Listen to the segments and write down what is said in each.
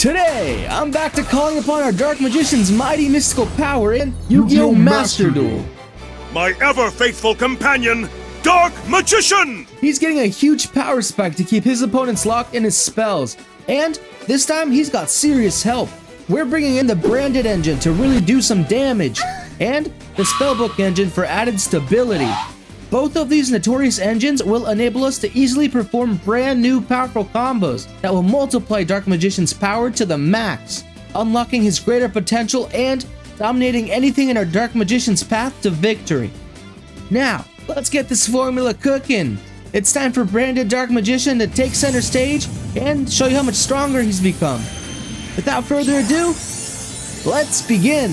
Today, I'm back to calling upon our Dark Magician's mighty mystical power in Yugioh Master Duel. My ever-faithful companion, Dark Magician! He's getting a huge power spike to keep his opponents locked in his spells. And this time, he's got serious help. We're bringing in the branded engine to really do some damage, and the Spellbook engine for added stability. Both of these notorious engines will enable us to easily perform brand new powerful combos that will multiply Dark Magician's power to the max, unlocking his greater potential and dominating anything in our Dark Magician's path to victory. Now, let's get this formula cooking. It's time for branded Dark Magician to take center stage and show you how much stronger he's become. Without further ado, let's begin.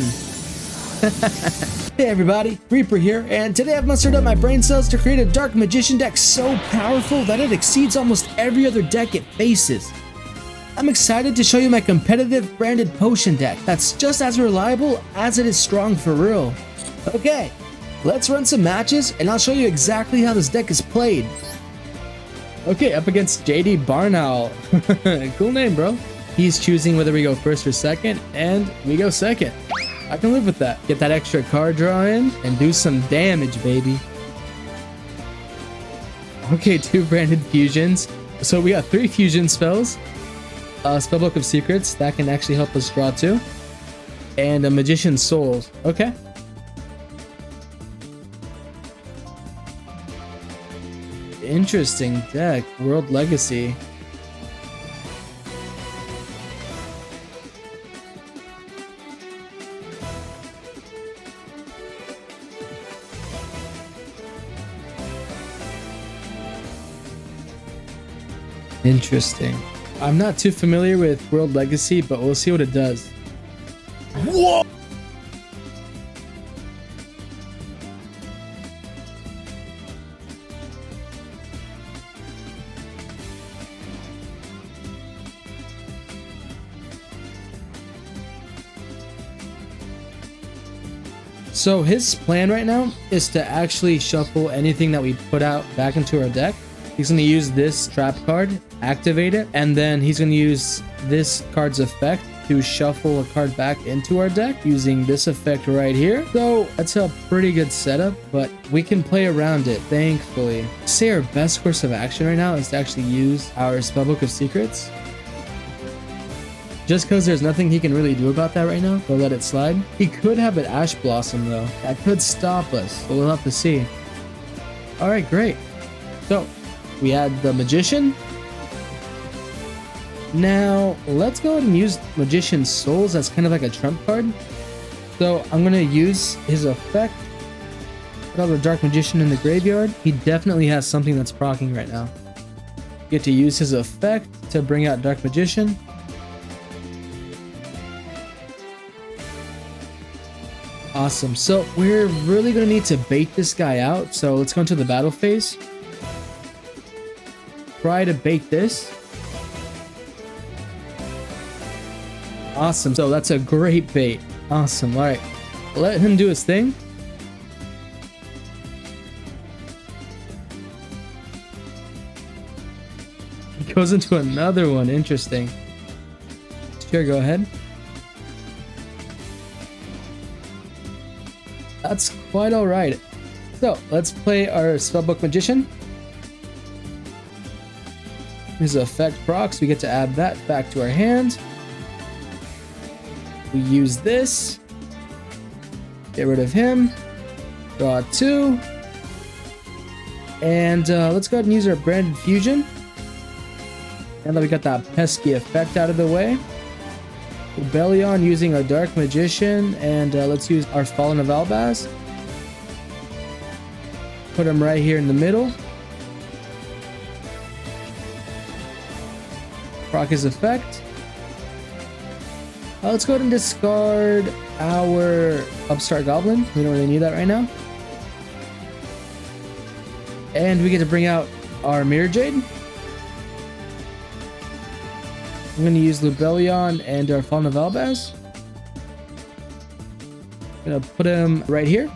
Hey everybody, Reaper here, and today I've mustered up my brain cells to create a Dark Magician deck so powerful that it exceeds almost every other deck it faces. I'm excited to show you my competitive branded potion deck that's just as reliable as it is strong for real. Okay, let's run some matches and I'll show you exactly how this deck is played. Okay, up against JD Barnowl. Cool name, bro. He's choosing whether we go first or second, and we go second. I can live with that. Get that extra card draw in and do some damage, baby. Okay, 2 branded fusions. So we got 3 fusion spells. Spellbook of Secrets, that can actually help us draw 2. And a Magician's Souls. Okay. Interesting deck. World Legacy. Interesting. I'm not too familiar with World Legacy, but we'll see what it does. Whoa! So his plan right now is to actually shuffle anything that we put out back into our deck. He's going to use this trap card, activate it, and then he's going to use this card's effect to shuffle a card back into our deck using this effect right here. So that's a pretty good setup, but we can play around it, thankfully. Say our best course of action right now is to actually use our Spellbook of Secrets. Just because there's nothing he can really do about that right now, we'll let it slide. He could have an Ash Blossom though. That could stop us, but we'll have to see. Alright, great. So, we add the Magician. Now, let's go ahead and use Magician's Souls as kind of like a trump card. So, I'm going to use his effect. Put out the Dark Magician in the graveyard. He definitely has something that's proccing right now. Get to use his effect to bring out Dark Magician. Awesome. So, we're really going to need to bait this guy out. So, let's go into the battle phase. Try to bait this. Awesome. So that's a great bait. Awesome. All right. Let him do his thing. He goes into another one. Interesting. Sure, go ahead. That's quite all right. So let's play our Spellbook Magician. His effect procs, we get to add that back to our hand. We use this. Get rid of him. Draw 2. And let's go ahead and use our branded fusion. Now that we got that pesky effect out of the way. Rebellion using our Dark Magician. And let's use our Fallen of Albaz. Put him right here in the middle. Proc his effect. Let's go ahead and discard our Upstart Goblin. We don't really need that right now. And we get to bring out our Mirror Jade. I'm going to use Lubellion and our Fallen of Albaz. I'm going to put him right here.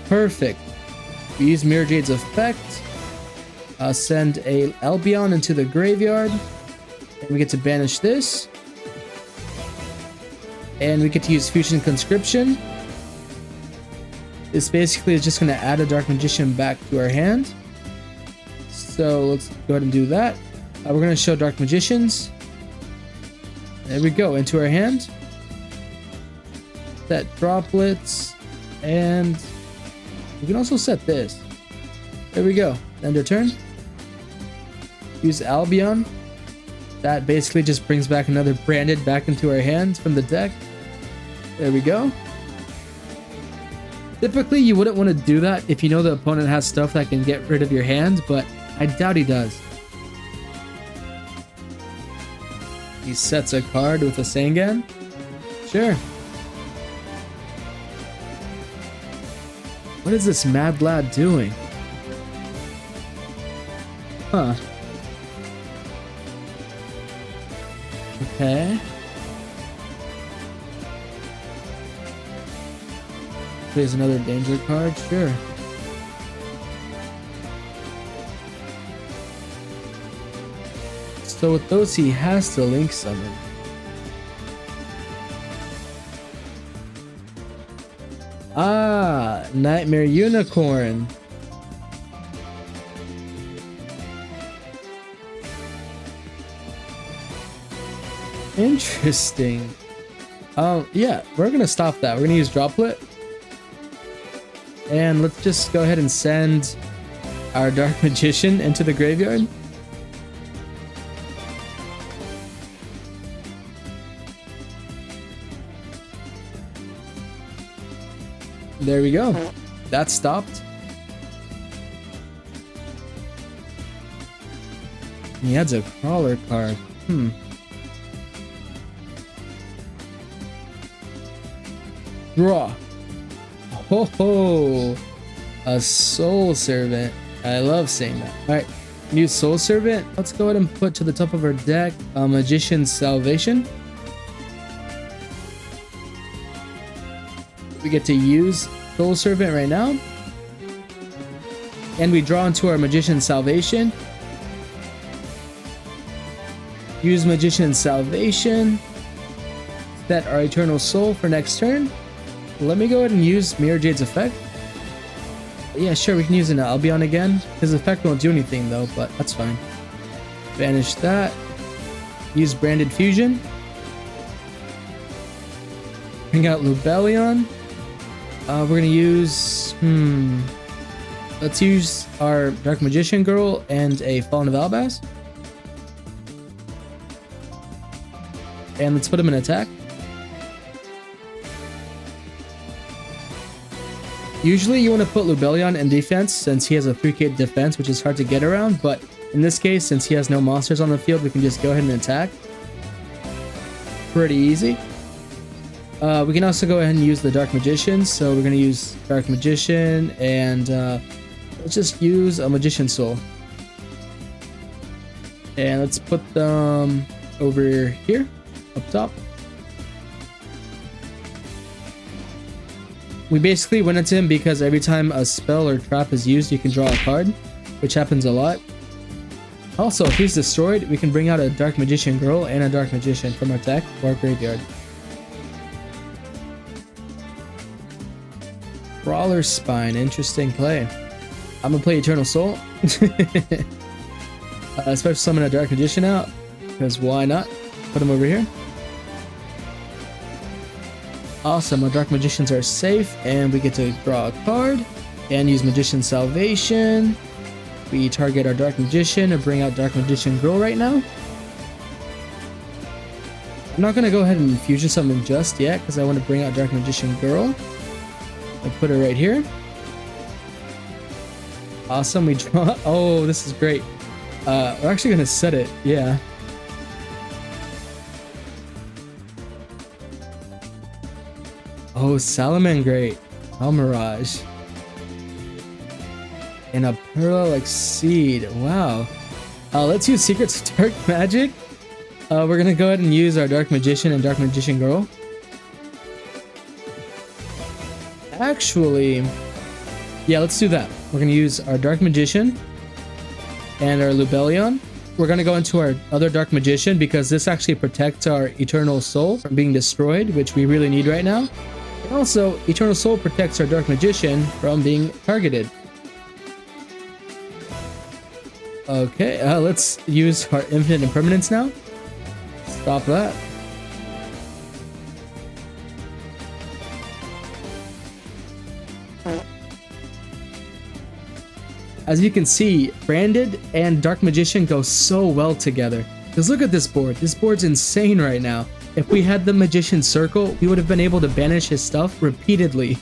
Perfect. We use Mirror Jade's effect. Send a Albion into the graveyard. And we get to banish this. And we get to use Fusion Conscription. This basically is just going to add a Dark Magician back to our hand. So let's go ahead and do that. We're going to show Dark Magicians. There we go, into our hand. Set droplets. And we can also set this. There we go. End of turn. Use Albion. That basically just brings back another branded back into our hands from the deck. There we go. Typically, you wouldn't want to do that if you know the opponent has stuff that can get rid of your hand, but I doubt he does. He sets a card with a Sangan. Sure. What is this mad lad doing? Huh. Okay. Plays another danger card, sure. So with those, he has to link summon. Ah, Nightmare Unicorn. Interesting. Yeah, we're gonna stop that. We're gonna use Droplet. And let's just go ahead and send our Dark Magician into the graveyard. There we go. That stopped. He adds a crawler card. Draw. Ho ho! A Soul Servant. I love saying that. Alright, new Soul Servant. Let's go ahead and put to the top of our deck a Magician's Salvation. We get to use Soul Servant right now. And we draw into our Magician's Salvation. Use Magician's Salvation. Set our Eternal Soul for next turn. Let me go ahead and use Mirror Jade's effect. Yeah, sure, we can use an Albion again. His effect won't do anything though, but that's fine. Banish that. Use Branded Fusion. Bring out Lubellion. We're gonna use... Let's use our Dark Magician Girl and a Fallen of Albaz. And let's put him in attack. Usually you want to put Lubellion in defense since he has a 3k defense, which is hard to get around, but in this case, since he has no monsters on the field, we can just go ahead and attack. Pretty easy. We can also go ahead and use the Dark Magician, so we're going to use Dark Magician, and let's just use a Magician Soul. And let's put them over here, up top. We basically went into him because every time a spell or trap is used, you can draw a card, which happens a lot. Also, if he's destroyed, we can bring out a Dark Magician Girl and a Dark Magician from our deck or our graveyard. Brawler Spine, interesting play. I'm gonna play Eternal Soul. Special summon a Dark Magician out, because why not? Put him over here. Awesome, our Dark Magicians are safe, and we get to draw a card and use Magician's Salvation. We target our Dark Magician and bring out Dark Magician Girl right now. I'm not going to go ahead and Fusion Summon just yet because I want to bring out Dark Magician Girl. I put her right here. Awesome, we draw... Oh, this is great. We're actually going to set it, yeah. Oh, Salamangreat, Almirage, and a Pearl Seed. Wow. Let's use Secrets of Dark Magic. We're gonna go ahead and use our Dark Magician and Dark Magician Girl. Actually, yeah, let's do that. We're gonna use our Dark Magician and our Lubellion. We're going to go into our other Dark Magician because this actually protects our Eternal Soul from being destroyed, which we really need right now. And also, Eternal Soul protects our Dark Magician from being targeted. Okay, let's use our Infinite Impermanence now. Stop that. As you can see, Branded and Dark Magician go so well together. Because look at this board. This board's insane right now. If we had the Magician Circle, we would have been able to banish his stuff repeatedly.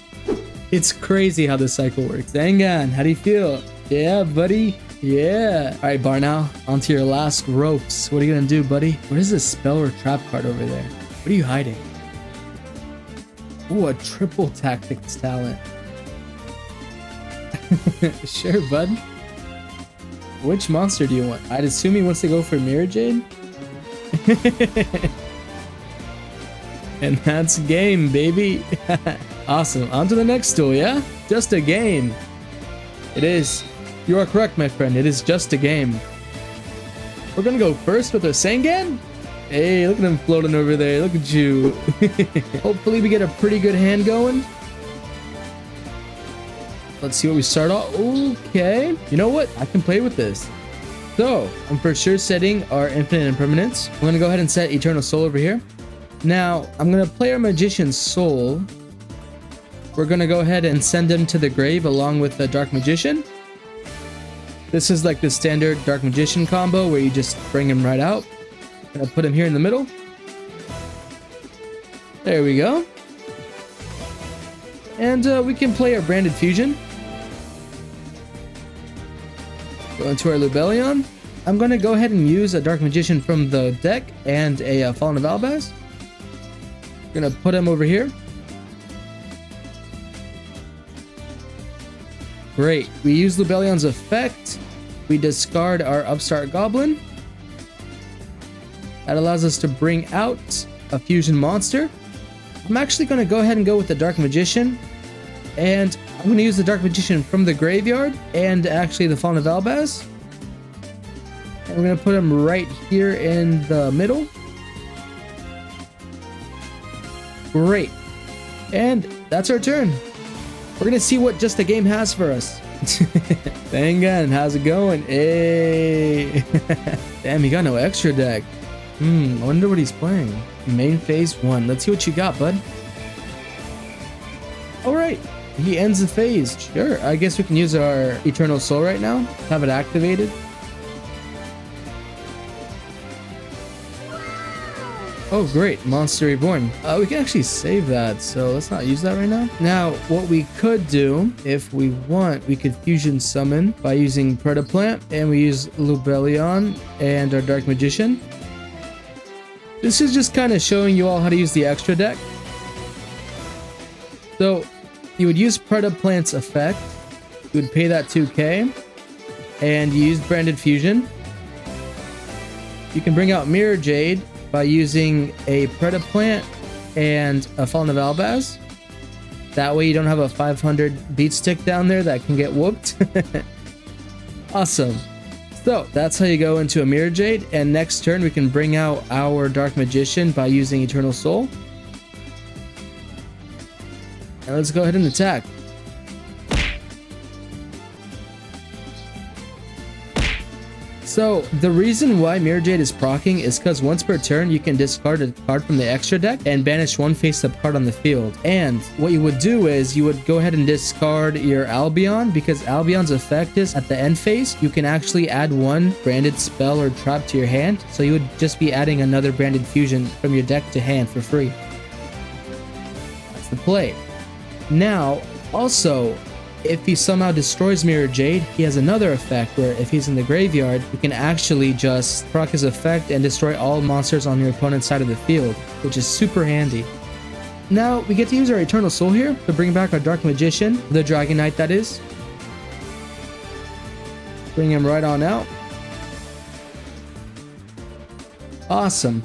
It's crazy how this cycle works. Dangan, how do you feel? Yeah, buddy. Yeah. All right, Barnow, onto your last ropes. What are you gonna do, buddy? What is this spell or trap card over there? What are you hiding? Ooh, a triple tactics talent. Sure, bud. Which monster do you want? I'd assume he wants to go for Mirror Jade. And that's game, baby. Awesome. On to the next duel, yeah? Just a game. It is. You are correct, my friend. It is just a game. We're gonna go first with our Sengan. Hey, look at him floating over there. Look at you. Hopefully we get a pretty good hand going. Let's see what we start off. Okay. You know what? I can play with this. So, I'm for sure setting our Infinite Impermanence. I'm going to go ahead and set Eternal Soul over here. Now, I'm going to play our Magician's Soul. We're going to go ahead and send him to the grave along with the Dark Magician. This is like the standard Dark Magician combo where you just bring him right out. I'm going to put him here in the middle. There we go. And we can play our Branded Fusion. Go into our Lubellion. I'm going to go ahead and use a Dark Magician from the deck and a Fallen of Albaz. Going to put him over here. Great. We use Lubellion's effect. We discard our Upstart Goblin. That allows us to bring out a fusion monster. I'm actually going to go ahead and go with the Dark Magician. And I'm going to use the Dark Magician from the graveyard and actually the Fallen of Albaz. And we're going to put him right here in the middle. Great. And that's our turn. We're going to see what Just a Game has for us. Dangan, how's it going? Hey. Damn, he got no extra deck. I wonder what he's playing. Main phase 1. Let's see what you got, bud. Alright. He ends the phase. Sure. I guess we can use our Eternal Soul right now. Have it activated. Oh, great. Monster Reborn. We can actually save that, so let's not use that right now. Now, what we could do, if we want, we could Fusion Summon by using Predaplant, and we use Lubellion and our Dark Magician. This is just kind of showing you all how to use the extra deck. So, you would use Predaplant's effect. You would pay that 2k, and you use Branded Fusion. You can bring out Mirror Jade by using a Predaplant and a Fallen of Albaz. That way you don't have a 500 beat stick down there that can get whooped. Awesome. So that's how you go into a Mirror Jade, and next turn we can bring out our Dark Magician by using Eternal Soul. And let's go ahead and attack. So the reason why Mirror Jade is proccing is because once per turn you can discard a card from the extra deck and banish one face-up card on the field. And what you would do is you would go ahead and discard your Albion, because Albion's effect is at the end phase you can actually add one branded spell or trap to your hand, so you would just be adding another Branded Fusion from your deck to hand for free. That's the play. Now also, if he somehow destroys Mirror Jade, he has another effect where if he's in the graveyard, you can actually just proc his effect and destroy all monsters on your opponent's side of the field, which is super handy. Now, we get to use our Eternal Soul here to bring back our Dark Magician, the Dragon Knight that is. Bring him right on out. Awesome.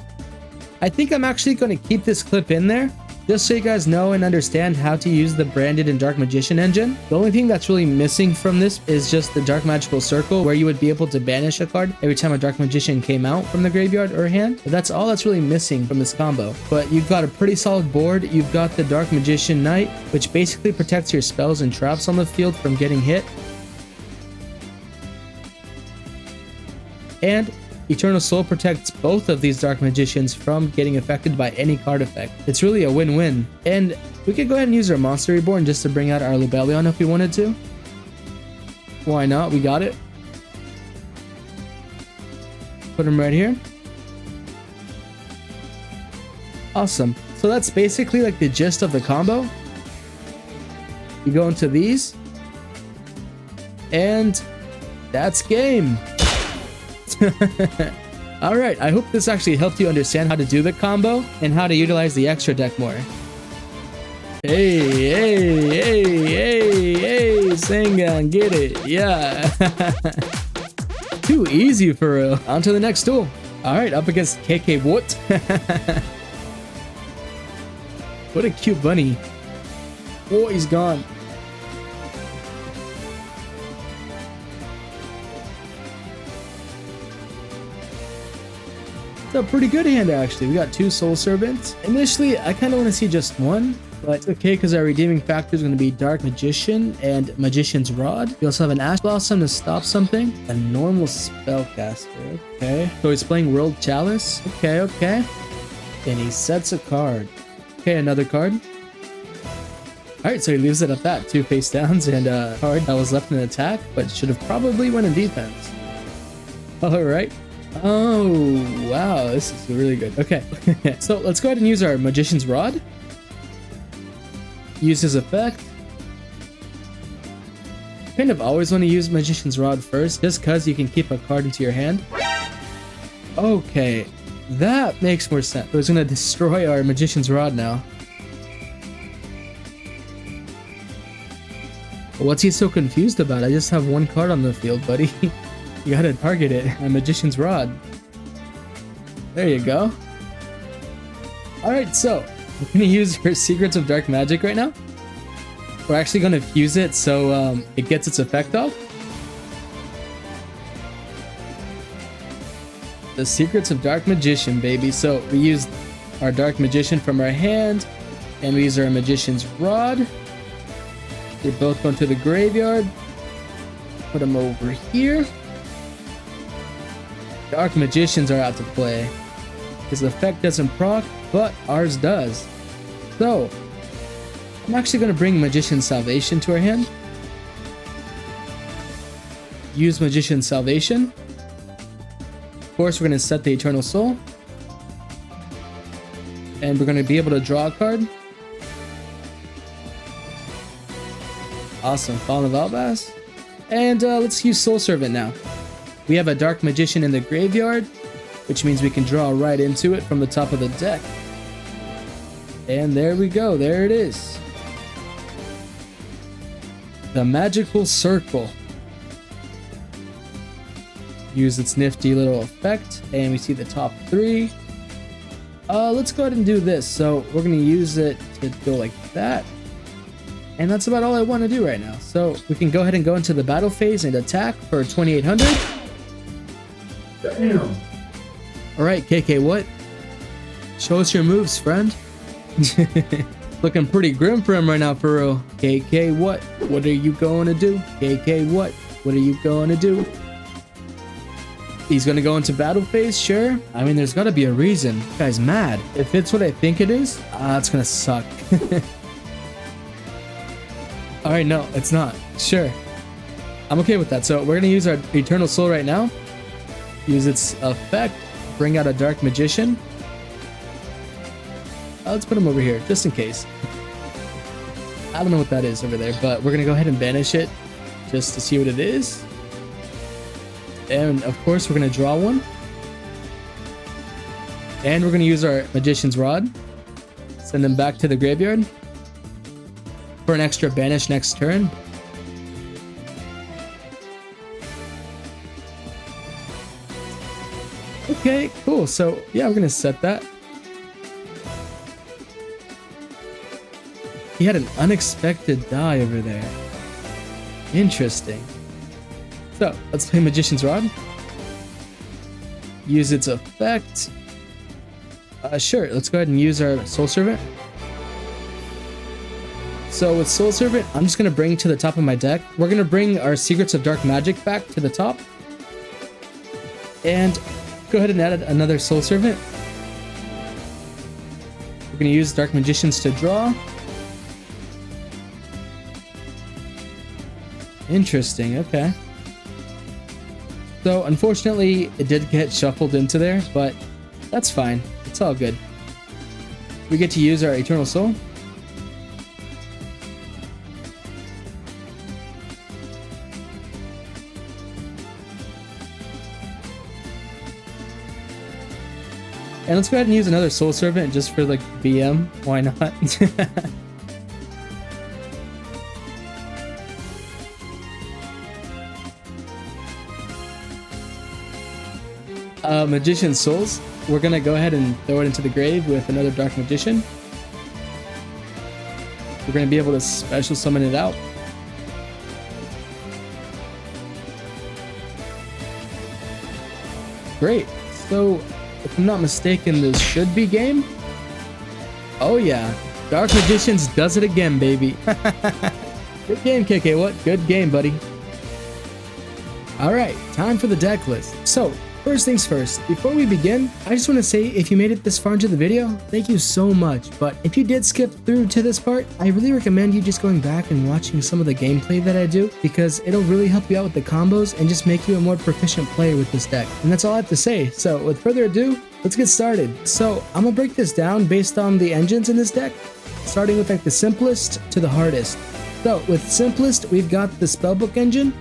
I think I'm actually going to keep this clip in there Just so you guys know and understand how to use the Branded and Dark Magician engine, the only thing that's really missing from this is just the Dark Magical Circle, where you would be able to banish a card every time a Dark Magician came out from the graveyard or hand. But that's all that's really missing from this combo. But you've got a pretty solid board. You've got the Dark Magician Knight, which basically protects your spells and traps on the field from getting hit. And Eternal Soul protects both of these Dark Magicians from getting affected by any card effect. It's really a win-win. And we could go ahead and use our Monster Reborn just to bring out our Lubellion if we wanted to. Why not? We got it. Put him right here. Awesome. So that's basically like the gist of the combo. You go into these. And that's game. Alright, I hope this actually helped you understand how to do the combo and how to utilize the extra deck more. Hey, Sengan, get it. Yeah. Too easy for real. On to the next duel. Alright, up against KK What? What a cute bunny. Oh, he's gone. It's a pretty good hand, actually. We got 2 Soul Servants. Initially, I kind of want to see just one, but it's okay because our redeeming factor is going to be Dark Magician and Magician's Rod. We also have an Ash Blossom to stop something. A normal Spellcaster. Okay. So he's playing World Chalice. Okay. And he sets a card. Okay, another card. Alright, so he leaves it at that. 2 face downs and a card that was left in attack, but should have probably went in defense. Alright. Oh, wow, this is really good. Okay, so let's go ahead and use our Magician's Rod. Use his effect. Kind of always want to use Magician's Rod first, just because you can keep a card into your hand. Okay, that makes more sense. So it's going to destroy our Magician's Rod now. What's he so confused about? I just have 1 card on the field, buddy. You gotta target it. A Magician's Rod. There you go. Alright, so we're gonna use her Secrets of Dark Magic right now. We're actually gonna fuse it so it gets its effect off. The Secrets of Dark Magician, baby. So we use our Dark Magician from our hand, and we use our Magician's Rod. They both go into the graveyard. Put them over here. Dark Magicians are out to play. His effect doesn't proc, but ours does. So, I'm actually going to bring Magician's Salvation to our hand. Use Magician's Salvation. Of course, we're going to set the Eternal Soul. And we're going to be able to draw a card. Awesome, Fallen of Albaz. And let's use Soul Servant now. We have a Dark Magician in the graveyard, which means we can draw right into it from the top of the deck. And there we go, there it is. The Magical Circle. Use its nifty little effect, and we see the top 3. Let's go ahead and do this. So we're going to use it to go like that. And that's about all I want to do right now. So we can go ahead and go into the battle phase and attack for 2800. Damn. Alright, KK, what? Show us your moves, friend. Looking pretty grim for him right now, for real. KK, what? What are you going to do? KK, what? What are you going to do? He's going to go into battle phase, sure. I mean, there's got to be a reason. This guy's mad. If it's what I think it is, it's going to suck. Alright, no, it's not. Sure. I'm okay with that. So we're going to use our Eternal Soul right now. Use its effect. Bring out a Dark Magician. Let's put him over here, just in case. I don't know what that is over there, but we're going to go ahead and banish it just to see what it is. And of course, we're going to draw one. And we're going to use our Magician's Rod. Send them back to the graveyard for an extra banish next turn. Okay, cool. So yeah, we're going to set that. He had an unexpected die over there. Interesting. So, let's play Magician's Rod. Use its effect. Sure, let's go ahead and use our Soul Servant. So with Soul Servant, I'm just going to bring to the top of my deck. We're going to bring our Secrets of Dark Magic back to the top. And go ahead and add another Soul Servant. We're going to use Dark Magicians to draw. Interesting, okay. So unfortunately, it did get shuffled into there, but that's fine. It's all good. We get to use our Eternal Soul. And let's go ahead and use another Soul Servant just for like BM. Why not? Magician's Souls. We're gonna go ahead and throw it into the grave with another Dark Magician. We're gonna be able to special summon it out. Great. So, if I'm not mistaken, this should be game. Oh yeah, Dark Magicians does it again, baby. Good game, KK. What? Good game, buddy. All right, time for the deck list. So, first things first, before we begin, I just want to say if you made it this far into the video, thank you so much. But if you did skip through to this part, I really recommend you just going back and watching some of the gameplay that I do, because it'll really help you out with the combos and just make you a more proficient player with this deck. And that's all I have to say. So with further ado, let's get started. So I'm gonna break this down based on the engines in this deck, starting with like the simplest to the hardest. So with simplest, we've got the Spellbook engine.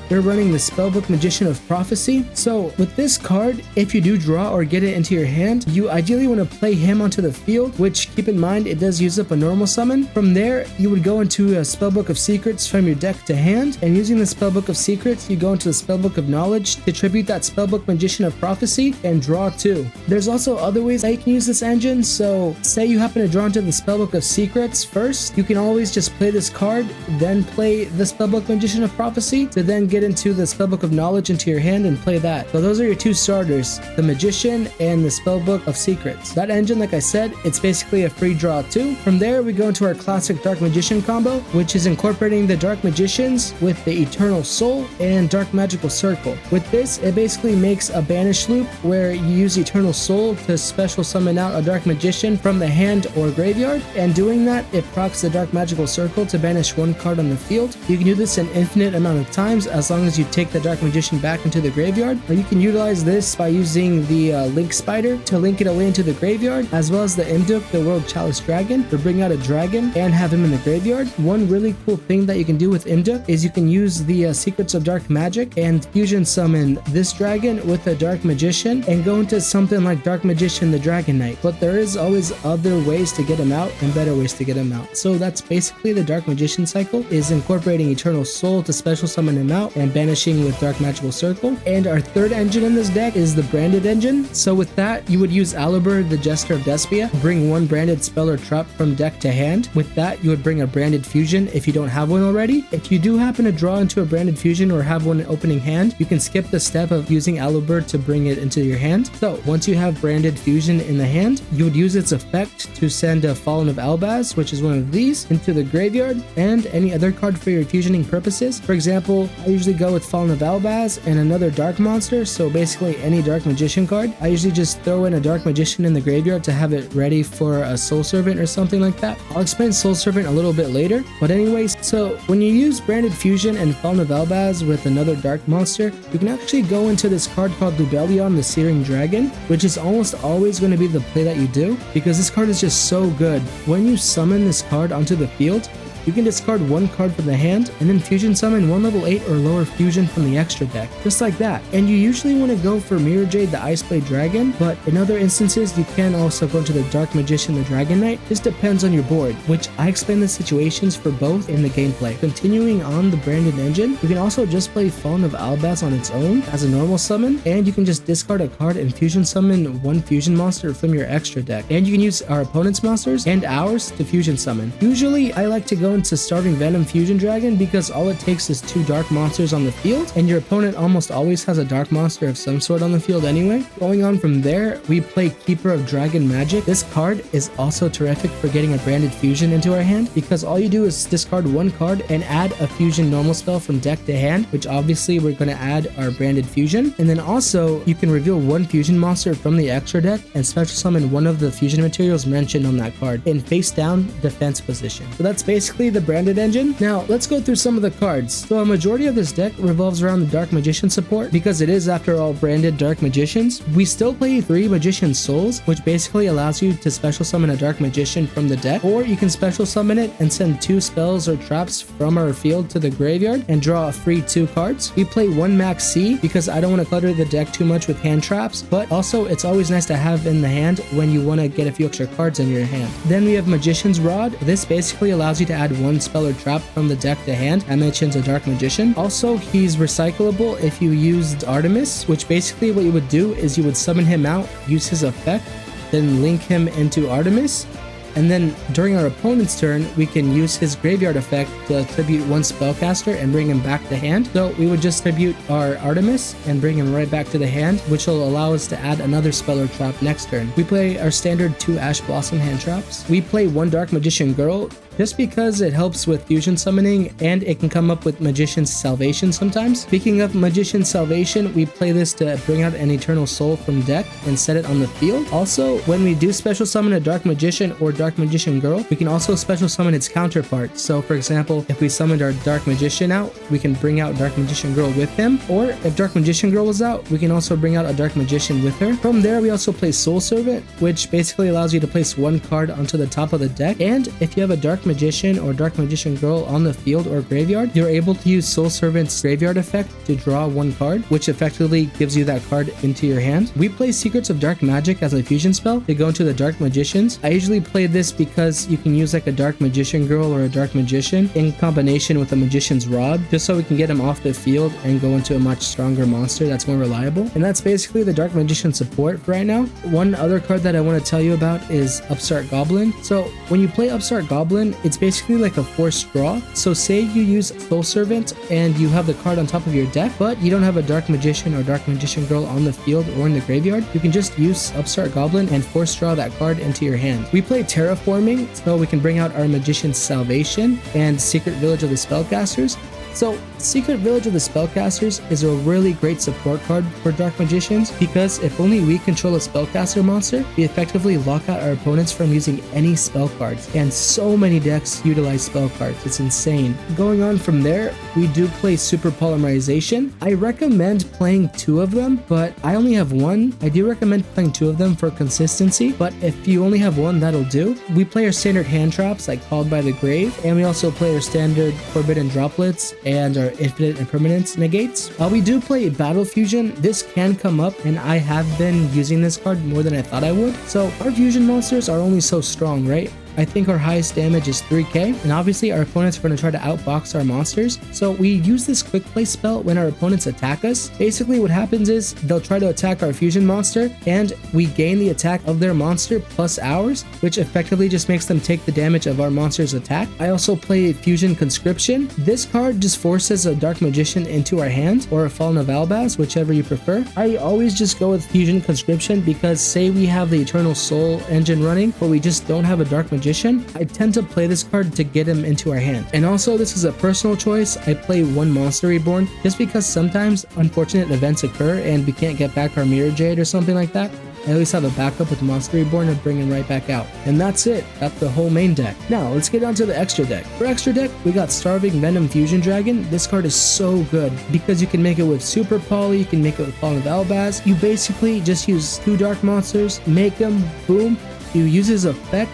They're running the Spellbook Magician of Prophecy. So with this card, if you do draw or get it into your hand, you ideally want to play him onto the field, which keep in mind it does use up a normal summon. From there, you would go into a Spellbook of Secrets from your deck to hand, and using the Spellbook of Secrets, you go into the Spellbook of Knowledge to tribute that Spellbook Magician of Prophecy and draw 2. There's also other ways that you can use this engine. So say you happen to draw into the Spellbook of Secrets first, you can always just play this card, then play the Spellbook Magician of Prophecy to then get into the Spellbook of Knowledge into your hand and play that. So those are your two starters, the Magician and the Spellbook of Secrets. That engine, like I said, it's basically a free draw 2. From there, we go into our classic Dark Magician combo, which is incorporating the Dark Magicians with the Eternal Soul and Dark Magical Circle. With this, it basically makes a banish loop where you use Eternal Soul to special summon out a Dark Magician from the hand or graveyard, and doing that, it procs the Dark Magical Circle to banish one card on the field. You can do this an infinite amount of times as long as you take the Dark Magician back into the graveyard, or you can utilize this by using the Link Spider to link it away into the graveyard, as well as the Imduk, the World Chalice Dragon, to bring out a dragon and have him in the graveyard. One really cool thing that you can do with Imduk is you can use the Secrets of Dark Magic and fusion summon this dragon with a Dark Magician and go into something like Dark Magician the Dragon Knight. But there is always other ways to get him out and better ways to get him out. So that's basically the Dark Magician cycle, is incorporating Eternal Soul to special summon him out and banishing with Dark Magical Circle. And our third engine in this deck is the Branded engine. So with that, you would use Alibur, the Jester of Despia, bring one branded spell or trap from deck to hand. With that, you would bring a branded fusion if you don't have one already. If you do happen to draw into a branded fusion or have one in opening hand, you can skip the step of using Alibur to bring it into your hand. So once you have branded fusion in the hand, you would use its effect to send a Fallen of Albaz, which is one of these, into the graveyard, and any other card for your fusioning purposes. For example, I usually go with Fallen of Albaz and another Dark Monster, so basically any Dark Magician card. I usually just throw in a Dark Magician in the graveyard to have it ready for a Soul Servant or something like that. I'll explain Soul Servant a little bit later, but anyways, so when you use Branded Fusion and Fallen of Albaz with another Dark Monster, you can actually go into this card called Lubellion, the Searing Dragon, which is almost always going to be the play that you do, because this card is just so good. When you summon this card onto the field, you can discard one card from the hand and then fusion summon one level 8 or lower fusion from the extra deck, just like that. And you usually want to go for Mirror Jade the Ice Blade Dragon, but in other instances you can also go into the Dark Magician the Dragon Knight. This depends on your board, which I explain the situations for both in the gameplay. Continuing on the branded engine, you can also just play Fallen of Albaz on its own as a normal summon, and you can just discard a card and fusion summon one fusion monster from your extra deck. And you can use our opponent's monsters and ours to fusion summon. Usually I like to go into Starving Venom Fusion Dragon because all it takes is 2 dark monsters on the field, and your opponent almost always has a dark monster of some sort on the field anyway. Going on from there, we play Keeper of Dragon Magic. This card is also terrific for getting a branded fusion into our hand because all you do is discard one card and add a fusion normal spell from deck to hand, which obviously we're going to add our branded fusion. And then also you can reveal one fusion monster from the extra deck and special summon one of the fusion materials mentioned on that card in face down defense position. So that's basically the branded engine. Now let's go through some of the cards. So a majority of this deck revolves around the Dark Magician support because it is after all branded Dark Magicians. We still play 3 Magician Souls, which basically allows you to special summon a Dark Magician from the deck, or you can special summon it and send 2 spells or traps from our field to the graveyard and draw a free 2 cards. We play 1 Max C because I don't want to clutter the deck too much with hand traps, but also it's always nice to have in the hand when you want to get a few extra cards in your hand. Then we have Magician's Rod. This basically allows you to add 1 spell or trap from the deck to hand. I mentioned a Dark Magician. Also, he's recyclable if you used Artemis, which basically what you would do is you would summon him out, use his effect, then link him into Artemis, and then during our opponent's turn, we can use his graveyard effect to tribute 1 spellcaster and bring him back to hand. So we would just tribute our Artemis and bring him right back to the hand, which will allow us to add another spell or trap next turn. We play our standard 2 Ash Blossom hand traps. We play 1 Dark Magician Girl, just because it helps with fusion summoning and it can come up with Magician's Salvation sometimes. Speaking of Magician's Salvation, we play this to bring out an Eternal Soul from deck and set it on the field. Also, when we do special summon a Dark Magician or Dark Magician Girl, we can also special summon its counterpart. So for example, if we summoned our Dark Magician out, we can bring out Dark Magician Girl with him, or if Dark Magician Girl was out, we can also bring out a Dark Magician with her. From there, we also play Soul Servant, which basically allows you to place 1 card onto the top of the deck, and if you have a Dark Magician or Dark Magician Girl on the field or graveyard, you're able to use Soul Servant's graveyard effect to draw 1 card, which effectively gives you that card into your hand. We play Secrets of Dark Magic as a fusion spell to go into the Dark Magicians. I usually play this because you can use like a Dark Magician Girl or a Dark Magician in combination with a Magician's Rod, just so we can get him off the field and go into a much stronger monster that's more reliable. And that's basically the Dark Magician support for right now. One other card that I want to tell you about is Upstart Goblin. So when you play Upstart Goblin, it's basically like a forced draw. So say you use Soul Servant and you have the card on top of your deck, but you don't have a Dark Magician or Dark Magician Girl on the field or in the graveyard, you can just use Upstart Goblin and force draw that card into your hand. We play Terraforming, so we can bring out our Magician's Salvation and Secret Village of the Spellcasters. So Secret Village of the Spellcasters is a really great support card for Dark Magicians because if only we control a spellcaster monster, we effectively lock out our opponents from using any spell cards, and so many decks utilize spell cards, it's insane. Going on from there, we do play Super Polymerization. I recommend playing 2 of them, but I only have 1. I do recommend playing 2 of them for consistency, but if you only have 1, that'll do. We play our standard hand traps like Called by the Grave, and we also play our standard Forbidden Droplets and our Infinite Impermanence negates. We do play Battle Fusion. This can come up, and I have been using this card more than I thought I would. So our fusion monsters are only so strong, right? I think our highest damage is 3k, and obviously our opponents are going to try to outbox our monsters. So we use this quick play spell when our opponents attack us. Basically what happens is they'll try to attack our fusion monster, and we gain the attack of their monster plus ours, which effectively just makes them take the damage of our monster's attack. I also play Fusion Conscription. This card just forces a Dark Magician into our hand, or a Fallen of Albaz, whichever you prefer. I always just go with Fusion Conscription because say we have the Eternal Soul engine running, but we just don't have a Dark Magician, I tend to play this card to get him into our hand. And also, this is a personal choice. I play 1 Monster Reborn just because sometimes unfortunate events occur and we can't get back our Mirror Jade or something like that. I always have a backup with Monster Reborn and bring him right back out. And that's it. That's the whole main deck. Now, let's get on to the extra deck. For extra deck, we got Starving Venom Fusion Dragon. This card is so good because you can make it with Super Poly, you can make it with Fallen of Albaz. You basically just use 2 dark monsters, make them, boom, you use his effect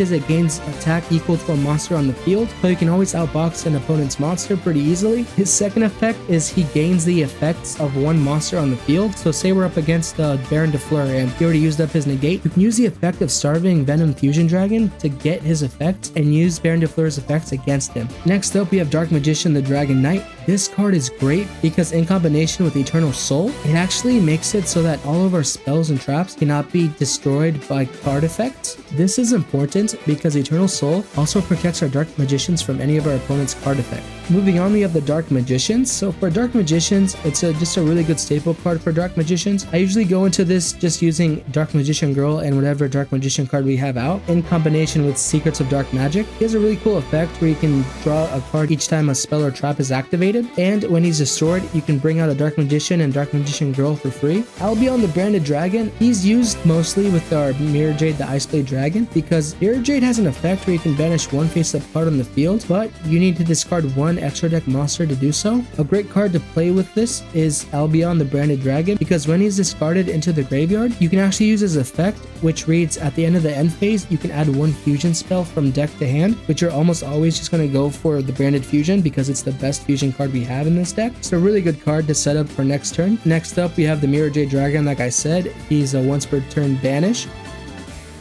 is it gains attack equal to a monster on the field, so you can always outbox an opponent's monster pretty easily. His second effect is he gains the effects of one monster on the field. So say we're up against Baron de Fleur and he already used up his negate. You can use the effect of Starving Venom Fusion Dragon to get his effects and use Baron de Fleur's effects against him. Next up, we have Dark Magician the Dragon Knight. This card is great because in combination with Eternal Soul, it actually makes it so that all of our spells and traps cannot be destroyed by card effects. This is important because Eternal Soul also protects our Dark Magicians from any of our opponent's card effects. Moving on, we have the Dark Magicians. So for Dark Magicians, it's just a really good staple card for Dark Magicians. I usually go into this just using Dark Magician Girl and whatever Dark Magician card we have out in combination with Secrets of Dark Magic. He has a really cool effect where you can draw a card each time a spell or trap is activated, and when he's destroyed, you can bring out a Dark Magician and Dark Magician Girl for free. Albion the Branded Dragon, he's used mostly with our Mirror Jade the Iceblade Dragon because Mirror Jade has an effect where you can banish one face-up card on the field, but you need to discard one extra deck monster to do so. A great card to play with this is Albion the Branded Dragon because when he's discarded into the graveyard, you can actually use his effect, which reads at the end of the end phase, you can add one fusion spell from deck to hand, which you're almost always just going to go for the Branded Fusion because it's the best fusion card we have in this deck. It's a really good card to set up for next turn. Next up, we have the Mirror Jade Dragon. Like I said, he's a once per turn banish.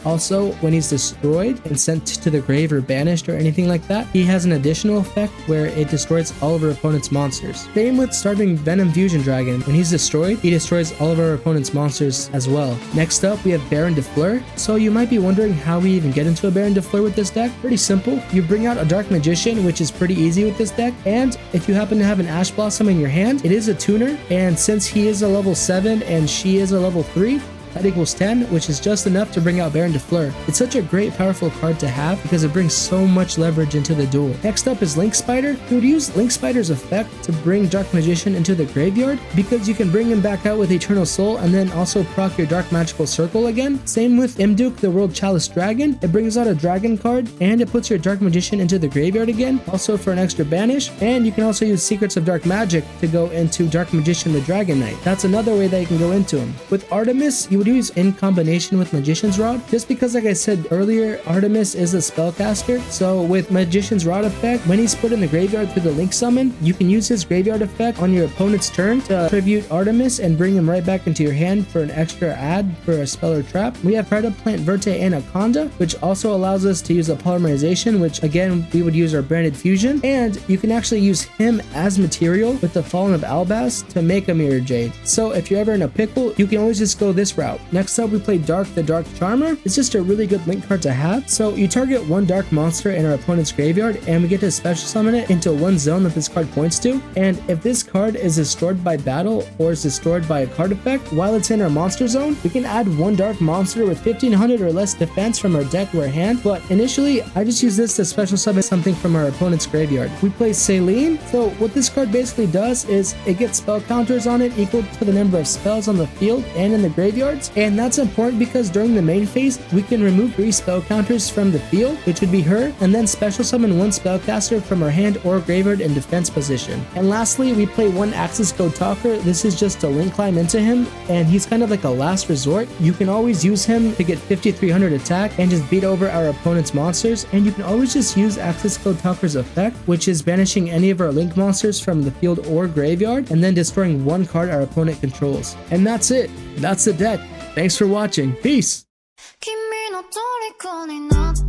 Also, when he's destroyed and sent to the grave or banished or anything like that, he has an additional effect where it destroys all of our opponent's monsters. Same with Starving Venom Fusion Dragon. When he's destroyed, he destroys all of our opponent's monsters as well. Next up, we have Baron de Fleur. So you might be wondering how we even get into a Baron de Fleur with this deck. Pretty simple. You bring out a Dark Magician, which is pretty easy with this deck. And if you happen to have an Ash Blossom in your hand, it is a tuner. And since he is a level 7 and she is a level 3, that equals 10, which is just enough to bring out Baron de Fleur. It's such a great, powerful card to have because it brings so much leverage into the duel. Next up is Link Spider. You would use Link Spider's effect to bring Dark Magician into the graveyard because you can bring him back out with Eternal Soul and then also proc your Dark Magical Circle again. Same with Imduk, the World Chalice Dragon. It brings out a dragon card and it puts your Dark Magician into the graveyard again, also for an extra banish. And you can also use Secrets of Dark Magic to go into Dark Magician the Dragon Knight. That's another way that you can go into him. With Artemis, you would use in combination with Magician's Rod, just because like I said earlier, Artemis is a spellcaster. So with Magician's Rod effect, when he's put in the graveyard through the Link Summon, you can use his graveyard effect on your opponent's turn to tribute Artemis and bring him right back into your hand for an extra add for a spell or trap. We have Pride Plant Verte Anaconda, which also allows us to use a polymerization, which again we would use our Branded Fusion, and you can actually use him as material with the Fallen of Albaz to make a Mirror Jade. So if you're ever in a pickle, you can always just go this route. Next up, we play Dark the Dark Charmer. It's just a really good link card to have. So you target one dark monster in our opponent's graveyard and we get to special summon it into one zone that this card points to. And if this card is destroyed by battle or is destroyed by a card effect while it's in our monster zone, we can add one dark monster with 1500 or less defense from our deck or hand. But initially, I just use this to special summon something from our opponent's graveyard. We play Celine. So what this card basically does is it gets spell counters on it equal to the number of spells on the field and in the graveyards. And that's important because during the main phase, we can remove 3 spell counters from the field, which would be her, and then special summon one spellcaster from our hand or graveyard in defense position. And lastly, we play one Axis Code Talker. This is just to link climb into him, and he's kind of like a last resort. You can always use him to get 5300 attack and just beat over our opponent's monsters, and you can always just use Axis Code Talker's effect, which is banishing any of our link monsters from the field or graveyard, and then destroying one card our opponent controls. And that's it. That's the deck. Thanks for watching. Peace! 君の虜になって